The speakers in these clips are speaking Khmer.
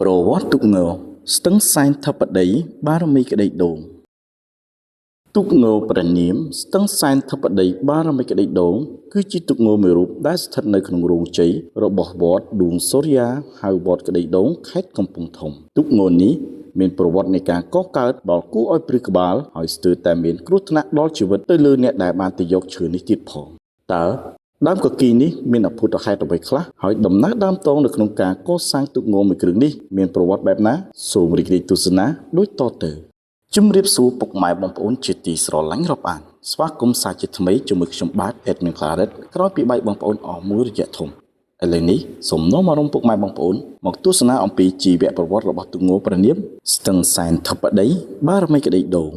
ប្រវត្តិទុកងស្ទឹងសែនធិបតីបារមីក្តីដូងទុកងព្រះនាមស្ទឹងសែនធិបតីបារមីក្តីដូងគឺជាទុកងមួយរូបដែលស្ថិតនៅក្នុងរោងជ័យរបស់វត្តឌួងសូរិយាហៅវត្តក្តីដូងខេត្តកំពង់ធំទុកងនេះមានប្រវត្តិនៃការកកើតដល់គួរឲ្យព្រឺក្បាលហើយស្ទើរតែមានគ្រោះថ្នាក់ដល់ជីវិតទៅលើអ្នកដែលបានទៅយកឈើនេះទៀតផងតើដើមកគីនេះមានអភូតហេតុអ្វីខ្លះហើយដំណើរដើមតងនៅក្នុងការកសាងទុកងមួយគ្រឿងនេះមានប្រវត្តិបែបណាសូមរីករាយទស្សនាដូចតទៅជំរាបសួរពុកម៉ែបងប្អូនជាទីស្រឡាញ់រាប់អានស្វាគមន៍សាជាថ្មីជាមួយខ្ញុំបាទ Admin Claret ក្រោយពីបាយបងប្អូនអស់មួយរយៈធំឥឡូវនេះសូមនាំអារម្មណ៍ពុកម៉ែបងប្អូនមកទស្សនាអំពីជីវប្រវត្តិរបស់ទុកងព្រះនាមស្ទឹងសែនធិបតីបារមីក្តីដូង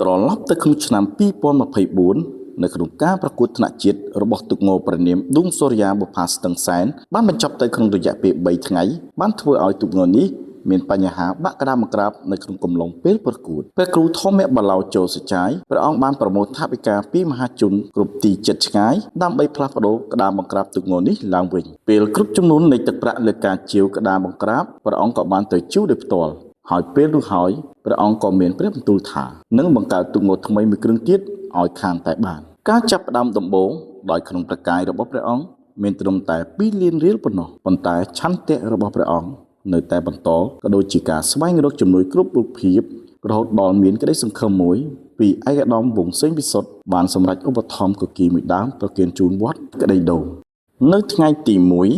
ត្រឡប់ទៅក្នុងឆ្នាំ2024នៅក្នុងការប្រកួតថ្នាក់ជាតិរបស់ទុកងព្រះនាមឌួងសូរិយាបុប្ផាស្ទឹងសែនបានបញ្ចប់ទៅក្នុងរយៈពេល3ថ្ងៃបានធ្វើឲ្យទុកងនេះមានបញ្ហាបាក់ក្តារមកក្រាបនៅក្នុងកំឡុងពេលប្រកួតព្រះគ្រូធម្មបឡោចូលសចាយព្រះអង្គបានប្រមូលថវិកាពីមហាជនគ្រប់ទីចិត្តឆ្ងាយដើម្បីផ្លាស់ប្ដូរក្តារបង្ក្រាបទុកងនេះឡើងវិញពេលគ្រប់ចំនួននៃទឹកប្រាក់លើការជាវក្តារបង្ក្រាបព្រះអង្គក៏បានទៅជួបដោយផ្ទាល់ហើយពេលនោះហើយព្រះអង្គក៏មានព្រះបន្ទូលថានឹងបង្កើតទុកងថ្មីមួយគ្រឿងទៀតឲ្យខានតែបានការចាប់ផ្ដើមដំបូងដោយក្នុងប្រកាយរបស់ព្រះអង្គមានត្រឹមតែ2លានរៀលប៉ុណ្ណោះប៉ុន្តែឆន្ទៈរបស់ព្រះអង្គនៅតែបន្តក៏ដូចជាការស្វែងរកជំនួយគ្រប់រូបភាពរហូតដល់មានក្តីសង្ឃឹមមួយពីឯកឧត្តមវង្សសេងវិសុទ្ធបានសម្រេចឧបត្ថម្ភគគីមួយដើមប្រគេនជូនវត្តក្តីដូងនៅថ្ងៃទី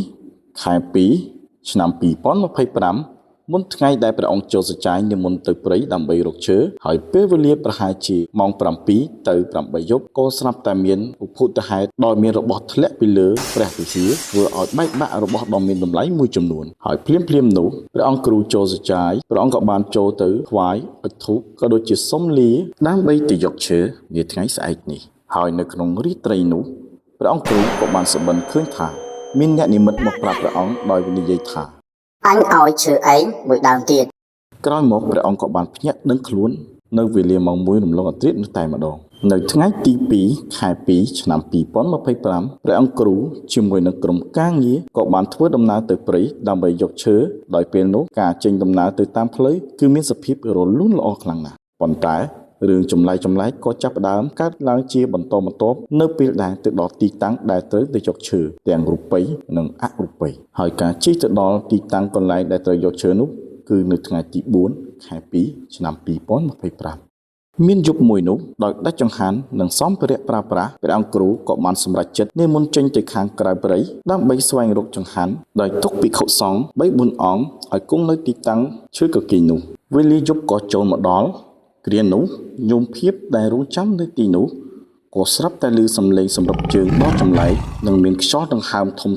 1ខែ2ឆ្នាំ2025មុនថ្ងៃដែលព្រះអង្គចូលសច្ចាយនិមន្តទៅព្រៃដើម្បីរកឈើហើយពេលវេលាប្រហែលជាម៉ោង7ទៅ8យប់ក៏ស្រាប់តែមានឧបទ្ទហេតុដោយមានរបស់ធ្លាក់ពីលើព្រះវិហារធ្វើឲ្យបែកបាក់របស់ដ៏មានតម្លៃមួយចំនួនហើយភ្លាមនោះព្រះអង្គគ្រូចូលសច្ចាយព្រះអង្គក៏បានចូលទៅថ្វាយអុជធូបក៏ដូចជាសុំលាដើម្បីទៅយកឈើនាថ្ងៃស្អែកនេះហើយនៅក្នុងរាត្រីនោះព្រះអង្គគ្រូក៏បានសម្បិនឃើញថាមានអ្នកនិមិត្តមកប្រាប់ព្រះអង្គដោយនិយាយថាអញឲ្យឈើឯងមួយដើមទៀតក្រោយមកព្រះអង្គក៏បានភ្ញាក់ដឹងខ្លួននៅវេលាម៉ោង1រំលងអធ្រាត្រនោះតែម្ដងនៅថ្ងៃទី2ខែ2ឆ្នាំ2025ព្រះអង្គគ្រូជាមួយនឹងក្រុមការងារក៏បានធ្វើដំណើរទៅព្រៃដើម្បីយកឈើដោយពេលនោះការចេញដំណើរទៅតាមផ្លូវគឺមានសភាពរលូនល្អខ្លាំងណាស់ប៉ុន្តែរឿងចម្លែកក៏ចាប់ផ្ដើមកើតឡើងជាបន្តបន្ទាប់នៅពេលដែលទៅដល់ទីតាំងដែលត្រូវទៅយកឈើទាំងរូបិយនិងអរូបិយហើយការជិះទៅដល់ទីតាំងកន្លែងដែលត្រូវយកឈើនោះគឺនៅថ្ងៃទី4ខែ2ឆ្នាំ2025មានយប់មួយនោះដោយដាច់ចង្ហាន់និងសម្ភារៈប្រើប្រាស់ព្រះអង្គគ្រូក៏បានសម្រេចចិត្តនិមន្តចេញទៅខាងក្រៅព្រៃដើម្បីស្វែងរកចង្ហាន់ដោយទុកភិក្ខុសង្ឃ3-4អង្គឲ្យគង់នៅទីតាំងឈើកគីនោះវេលាយប់ក៏ចូលមកដល់គ្រានោះញោមភាពដែលរងចាំនៅទីនោះក៏ស្រាប់តែឮសំឡេងសម្រាប់ជើងដ៏ចម្លែកនិងមានខ្យល់ដង្ហើមធំ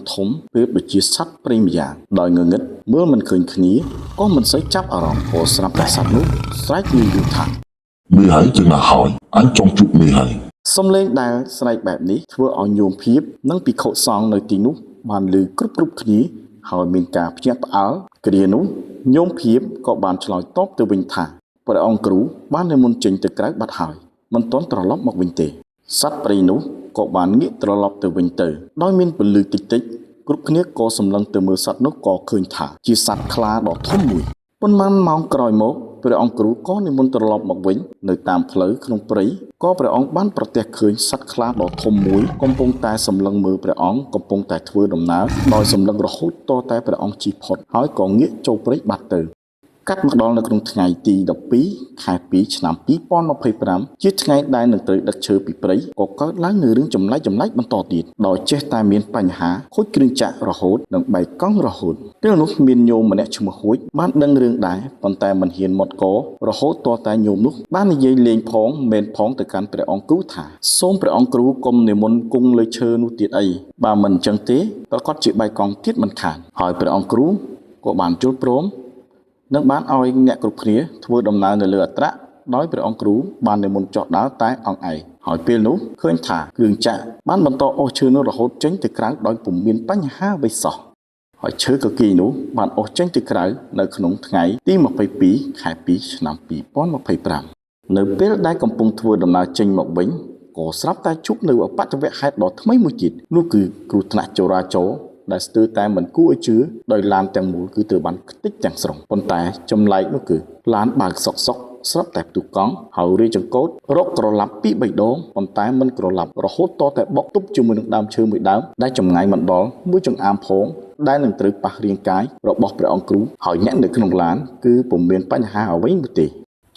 ប្រៀបដូចជាសត្វព្រៃម្យ៉ាងដោយងងឹតមើលមិនឃើញគ្នាក៏មិនសូវចាប់អារម្មណ៍ក៏ស្រាប់តែសត្វនោះស្រែកនិយាយថាមេហើយទៅណាហើយអញចង់ជួបមេហើយសំឡេងដែលស្រែកបែបនេះធ្វើឲ្យញោមភាពនិងភិក្ខុសង្ឃនៅទីនោះបានឮគ្រប់គ្នាហើយមានការភ្ញាក់ផ្អើលគ្រានោះញោមភាពក៏បានឆ្លើយតបទៅវិញថាព្រះអង្គគ្រូបាននិមន្តចេញទៅក្រៅបាត់ហើយមិនទាន់ត្រឡប់មកវិញទេសត្វព្រៃនោះក៏បានងាកត្រឡប់ទៅវិញទៅដោយមានពន្លឺតិចគ្រប់គ្នាក៏សម្លឹងទៅមើលសត្វនោះក៏ឃើញថាជាសត្វខ្លាដ៏ធំមួយប៉ុន្មានម៉ោងក្រោយមកព្រះអង្គគ្រូក៏និមន្តត្រឡប់មកវិញនៅតាមផ្លូវក្នុងព្រៃក៏ព្រះអង្គបានប្រទះឃើញសត្វខ្លាដ៏ធំមួយកំពុងតែសម្លឹងមើលព្រះអង្គកំពុងតែធ្វើដំណើរដោយសម្លឹងរហូតតតែព្រះអង្គជិះផុតហើយក៏ងាកចូលព្រៃបាត់ទៅកាត់មកដល់នៅក្នុងថ្ងៃទី12ខែ2ឆ្នាំ2025ជាថ្ងៃដែលនឹងត្រូវដឹកឈើពីព្រៃក៏កើតឡើងនៅរឿងចម្លែកបន្តទៀតដោយចេះតែមានបញ្ហាខូចគ្រឿងចាក់រហូតនិងបែកកង់រហូតពេលនោះមានញោមម្នាក់ឈ្មោះហួចបានដឹងរឿងដែរប៉ុន្តែមិនហ៊ានមាត់ករហូតតតែញោមនោះបាននិយាយលេងផងមិនផងទៅកាន់ព្រះអង្គគ្រូថាសូមព្រះអង្គគ្រូកុំនិមន្តគង់លើឈើនោះទៀតអីបើមិនអញ្ចឹងទេប្រកាសជាបែកកង់ទៀតមិនខានហើយព្រះអង្គគ្រូក៏បានជល់ព្រមនឹងបានឲ្យអ្នកគ្រប់គ្នាធ្វើដំណើរនៅលើអត្រាដោយព្រះអង្គគ្រូបាននិមន្តចុះដើរតែអង្គឯងហើយពេលនោះឃើញថាគ្រឿងចាក់បានបន្តអូសឈើនោះរហូតចេញទៅក្រៅដោយពុំមានបញ្ហាអ្វីសោះហើយឈើកគីនោះបានអូសចេញទៅក្រៅនៅក្នុងថ្ងៃទី22ខែ2ឆ្នាំ2025នៅពេលដែលកំពុងធ្វើដំណើរចេញមកវិញក៏ស្រាប់តែជួបនៅអបតវហេតុដ៏ថ្មីមួយទៀតនោះគឺគ្រោះថ្នាក់ចរាចរណ៍ ដែលស្ទើរតែមិនគួរឲ្យជឿដោយឡានទាំងមូលគឺត្រូវបានខ្ទេចទាំងស្រុងប៉ុន្តែចម្លែកនោះគឺឡានបើកសុកស្រាប់តែផ្ទុះកង់ហើយរាជចង្កូតរកក្រឡាប់ពី3ដងប៉ុន្តែមិនក្រឡាប់រហូតតតែបុកទប់ជាមួយនឹងដើមឈើមួយដើមដែលចម្ងាយមិនដល់មួយចង្អាមផងដែលនឹងត្រូវប៉ះរាងកាយរបស់ព្រះអង្គគ្រូហើយអ្នកនៅក្នុងឡានគឺពុំមានបញ្ហាអ្វីនោះទេ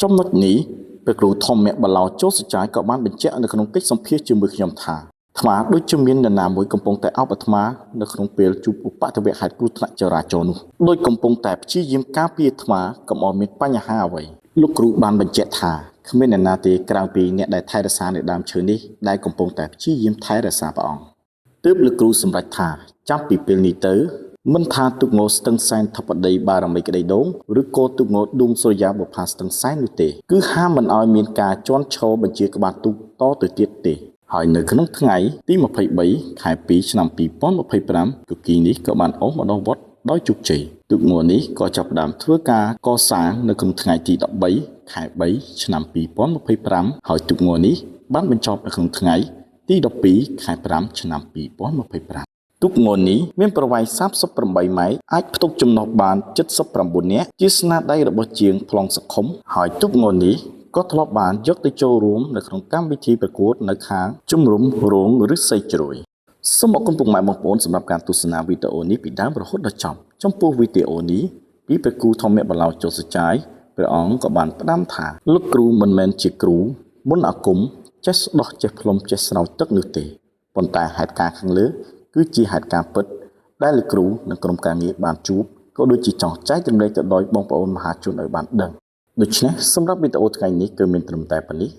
ចំណុចនេះព្រះគ្រូធម្មបឡោចូលសចាយក៏បានបញ្ជាក់នៅក្នុងកិច្ចសម្ភាសជាមួយខ្ញុំថាអាត្មាដូចជាមាននរណាមួយកំពុងតែអបអាត្មានៅក្នុងពេលជួបឧបទ្ទវហេតុគ្រោះថ្នាក់ចរាចរណ៍នោះដោយកំពុងតែព្យាយាមការពារអាត្មាកុំឲ្យមានបញ្ហាអ្វីលោកគ្រូបានបញ្ជាក់ថាគ្មាននរណាទេក្រៅពីអ្នកដែលថែរក្សានៅដើមឈើនេះដែលកំពុងតែព្យាយាមថែរក្សាព្រះអង្គទើបលោកគ្រូសម្រេចថាចាប់ពីពេលនេះទៅមិនថាទុកងោស្ទឹងសែនធិបតីបារមីក្តីដូងឬក៏ទុកងោឌួងសូរ្យាបុប្ផាស្ទឹងសែននោះទេគឺហាមមិនឲ្យមានការជន់ឈរបញ្ជាក្បាលទូកតទៅទៀតទេហើយនៅក្នុងថ្ងៃទី23ខែ2ឆ្នាំ2025ទូគីនេះក៏បានអស់មកដល់វត្តដោយជោគជ័យទូកងោនេះក៏ចាប់ផ្ដើមធ្វើការកសាងនៅក្នុងថ្ងៃទី13ខែ3ឆ្នាំ2025ហើយទូកងោនេះបានបញ្ចប់នៅក្នុងថ្ងៃទី12ខែ5ឆ្នាំ2025ទូកងោនេះមានប្រវែង38ម៉ែត្រអាចផ្ទុកចំណុះបាន79នាក់ជាស្នាដៃរបស់ជាងប្លង់សង្ឃុំហើយទូកងោនេះក៏ធ្លាប់បានយកទៅចូលរួមនៅក្នុងកម្មវិធីប្រកួតនៅខាងជំរំរងឬស្សីជ្រួយសូមអរគុណពុកម៉ែបងប្អូនសម្រាប់ការទស្សនាវីដេអូនេះពីដើមរហូតដល់ចប់ចំពោះវីដេអូនេះពីព្រះគ្រូធម្មបឡោចូលសចាយព្រះអង្គក៏បានផ្ដាំថាលោកគ្រូមិនមែនជាគ្រូមុនអាគមចេះស្ដោះចេះផ្លុំចេះស្រោចទឹកនោះទេប៉ុន្តែហេតុការណ៍ខាងលើគឺជាហេតុការណ៍ពិតដែលលោកគ្រូនិងក្រុមការងារបានជួបក៏ដូចជាចង់ចែករំលែកទៅដល់បងប្អូនមហាជនឲ្យបានដឹងដូច្នេះសម្រាប់វីដេអូថ្ងៃនេះគឺមានត្រឹមតែប៉ុណ្នេះ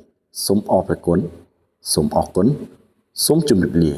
សូមអរព្រគុណសូមអរគុណសូមជម្រាបលា